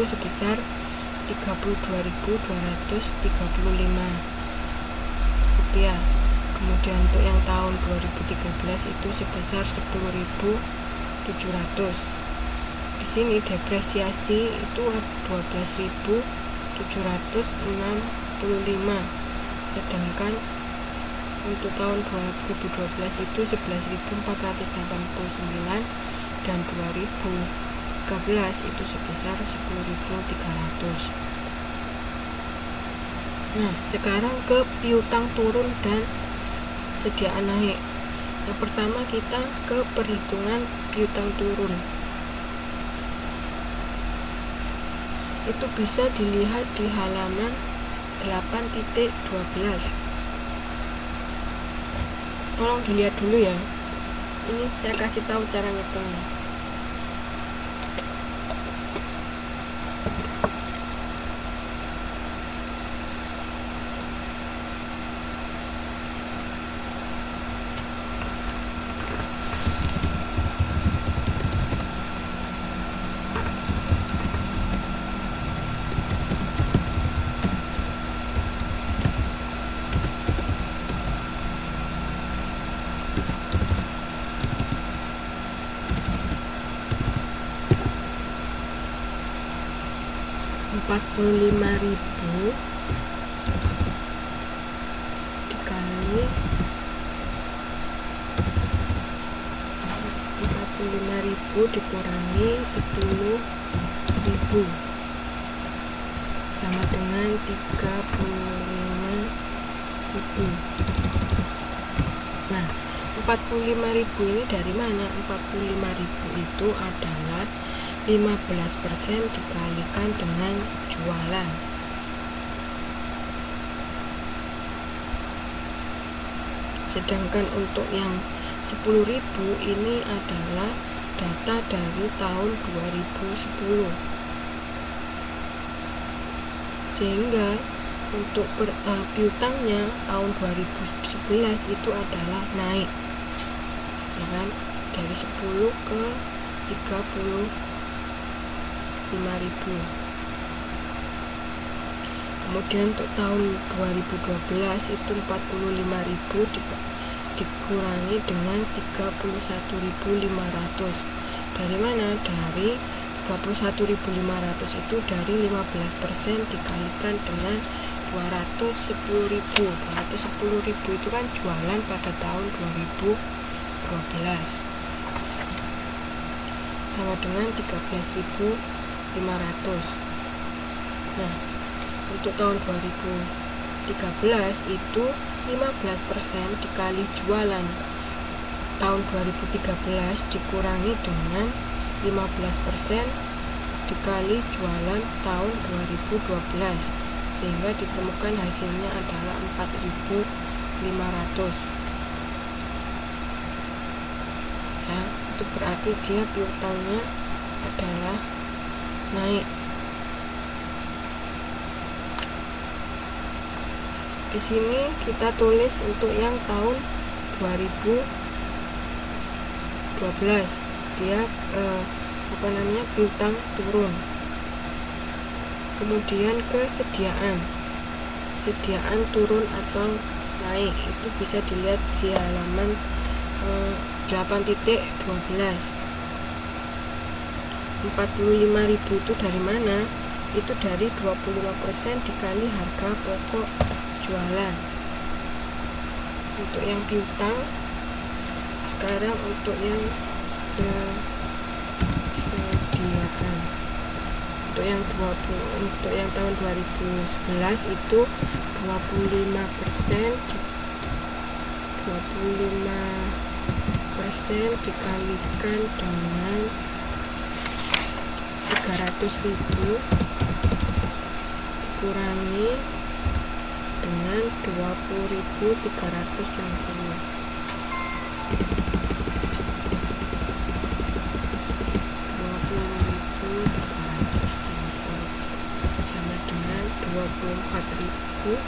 sebesar 32.235 rupiah. Kemudian untuk yang tahun 2013 itu sebesar 10.700. Di sini depresiasi itu 12.765, sedangkan untuk tahun 2012 itu 11.489 dan 2013 itu sebesar 10.300. Nah, sekarang ke piutang turun dan sediaan naik. Yang pertama kita ke perhitungan piutang turun. Itu bisa dilihat di halaman 8.12. Tolong dilihat dulu ya. Ini saya kasih tahu cara ngitungnya. Rp45.000 dikali 45.000 dikurangi 10.000 sama dengan 35.000. Nah, 45.000 ini dari mana? 45.000 itu adalah 15% dikalikan dengan jualan. Sedangkan untuk yang 10.000 ini adalah data dari tahun 2010. Sehingga untuk piutangnya tahun 2011 itu adalah naik. Jangan dari 10 ke 35.000. Kemudian untuk tahun 2012 itu 45.000 dikurangi dengan 31.500. Dari mana? Dari 31.500 itu dari 15% dikalikan dengan 210.000. 210.000 itu kan jualan pada tahun 2012. Sama dengan 13.500. Nah, untuk tahun 2013 itu 15% dikali jualan tahun 2013 dikurangi dengan 15% dikali jualan tahun 2012, sehingga ditemukan hasilnya adalah 4.500. Ya, itu berarti dia piutangnya adalah naik. Di sini kita tulis untuk yang tahun 2012 dia piutang turun. Kemudian kesediaan turun atau naik itu bisa dilihat di halaman 8.12. 45.000 itu dari mana? Itu dari 25% dikali harga pokok jualan. Untuk yang piutang, sekarang untuk yang sediaan. Untuk yang tahun 2011 itu 25% dikalikan dengan 300.000 dikurangi dengan 20.360. Sama dengan 24.650.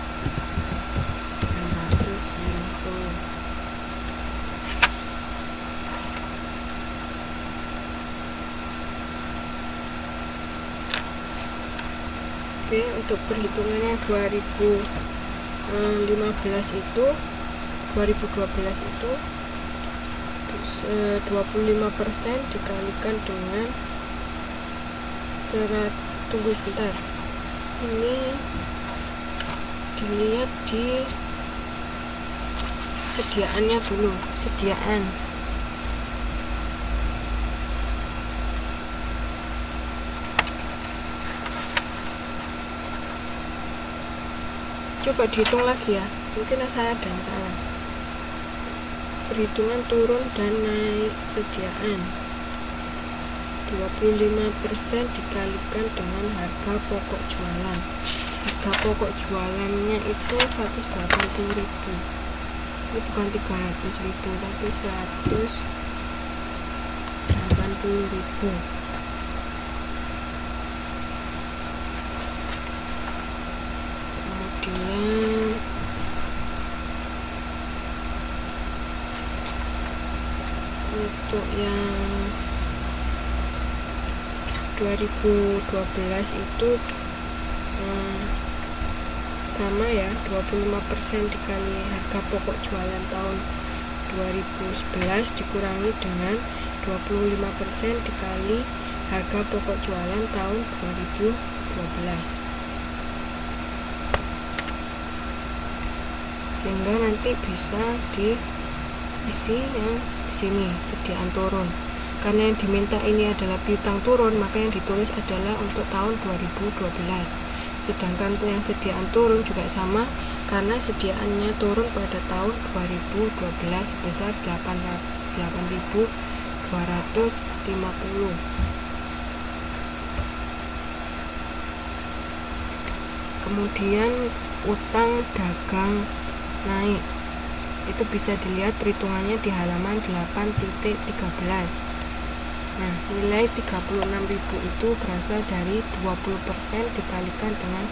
Oke, untuk perhitungannya 2015 itu 2012 itu 25% dikalikan dengan tunggu sebentar, ini dilihat di sediaannya dulu. Sediaan coba dihitung lagi ya, mungkin saya ada yang salah. Perhitungan turun dan naik sediaan 25% dikalikan dengan harga pokok jualan. Harga pokok jualannya itu 180.000. Ini bukan 300.000 tapi 180.000. Kemudian untuk yang 2012 itu sama ya, 25% dikali harga pokok jualan tahun 2011 dikurangi dengan 25% dikali harga pokok jualan tahun 2012, sehingga nanti bisa diisi yang sini sediaan turun. Karena yang diminta ini adalah piutang turun, maka yang ditulis adalah untuk tahun 2012. Sedangkan untuk yang sediaan turun juga sama, karena sediaannya turun pada tahun 2012 sebesar 8.250. Kemudian utang dagang naik, itu bisa dilihat perhitungannya di halaman 8.13. Nah, nilai 36.000 itu berasal dari 20% dikalikan dengan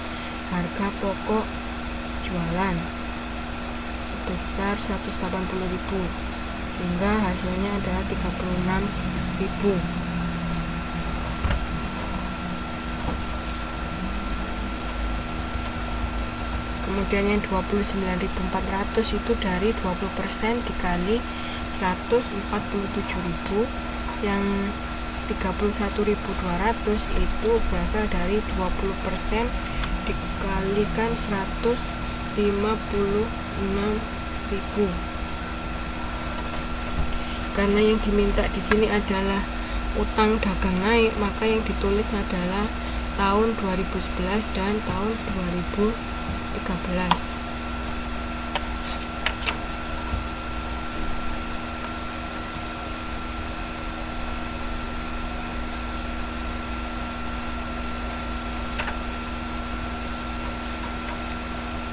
harga pokok jualan sebesar 180.000, sehingga hasilnya adalah 36.000. Kemudian yang 29.400 itu dari 20% dikali 147.000. Yang 31.200 itu berasal dari 20% dikalikan 156.000. Karena yang diminta di sini adalah utang dagang naik, maka yang ditulis adalah tahun 2011 dan tahun 2013.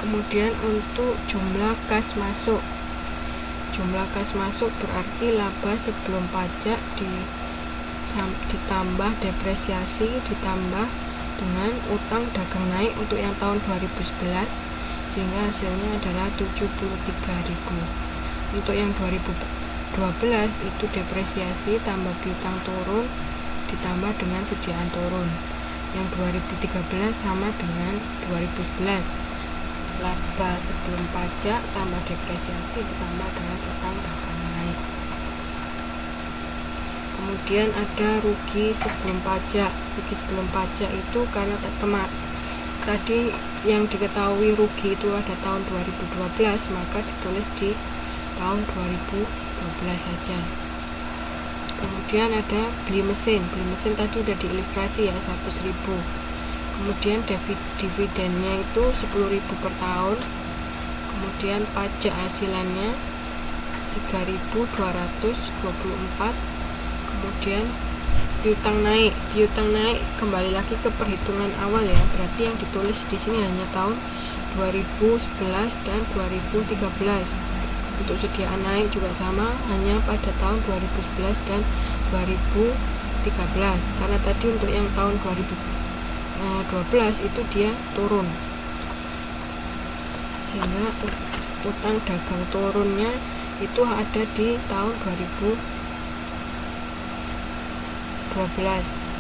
Kemudian untuk jumlah kas masuk. Jumlah kas masuk berarti laba sebelum pajak ditambah depresiasi ditambah dengan utang dagang naik untuk yang tahun 2011, sehingga hasilnya adalah 73.000. Untuk yang 2012 itu depresiasi tambah piutang turun ditambah dengan sediaan turun. Yang 2013 sama dengan 2011, laba sebelum pajak tambah depresiasi ditambah dengan utang dagang naik. Kemudian ada rugi sebelum pajak. Rugi sebelum pajak itu karena tadi yang diketahui rugi itu ada tahun 2012, maka ditulis di tahun 2012 saja. Kemudian ada beli mesin. Beli mesin tadi udah diilustrasi ya, 100.000. Kemudian dividennya itu 10.000 per tahun. Kemudian pajak hasilannya 3.224. Kemudian piutang naik. Piutang naik kembali lagi ke perhitungan awal ya. Berarti yang ditulis di sini hanya tahun 2011 dan 2013. Untuk sediaan naik juga sama, hanya pada tahun 2011 dan 2013. Karena tadi untuk yang tahun 2012 itu dia turun, sehingga utang dagang turunnya itu ada di tahun 2012.